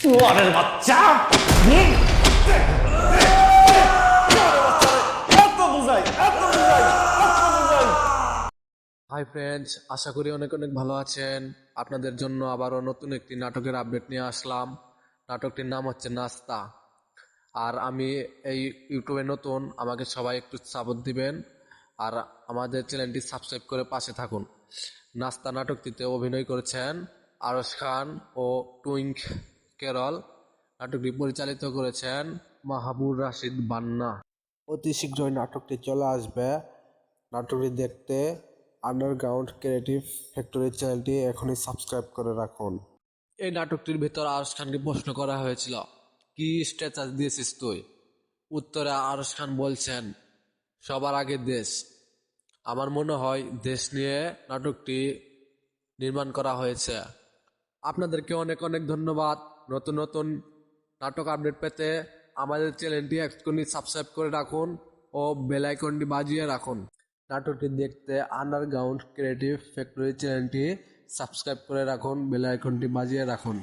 চোরের বাচ্চা! এত বুঝাই, এত বুঝাই, এত বুঝাই। হাই ফ্রেন্ডস, আশা করি অনেক অনেক ভালো আছেন। আপনাদের জন্য আবারও নতুন একটি নাটকের আপডেট নিয়ে আসলাম। নাটকটির নাম হচ্ছে নাস্তা। আর আমি এই ইউটিউবে নতুন, আমাকে সবাই একটু সাপোর্ট দিবেন আর আমাদের চ্যানেলটি সাবস্ক্রাইব করে পাশে থাকুন। নাস্তা নাটকটিতে অভিনয় করেছেন আরশ খান ও টুইঙ্ক কেরল। নাটকটি পরিচালিত করেছেন মাহাবুর রাশিদ বান্না। অতি শীঘ্রই নাটকটি চলে আসবে। নাটকটি দেখতে আন্ডারগ্রাউন্ড ক্রিয়েটিভ ফ্যাক্টরি চ্যানেলটি এখনই সাবস্ক্রাইব করে রাখুন। এই নাটকটির ভিতর আরশ খানকে প্রশ্ন করা হয়েছিল, কি স্ট্যাটাস দিয়েছিস তুই? উত্তরে আরশ খান বলছেন, সবার আগে দেশ। আমার মনে হয় দেশ নিয়ে নাটকটি নির্মাণ করা হয়েছে। আপনাদেরকে অনেক অনেক ধন্যবাদ। নতুন নতুন নাটক আপডেট পেতে আমাদের চ্যানেলটি এক্ষুনি সাবস্ক্রাইব করে রাখুন ও বেল আইকনটি বাজিয়ে রাখুন। নাটকটি দেখতে আন্ডারগ্রাউন্ড ক্রিয়েটিভ ফ্যাক্টরি চ্যানেলটি সাবস্ক্রাইব করে রাখুন, বেল আইকনটি বাজিয়ে রাখুন।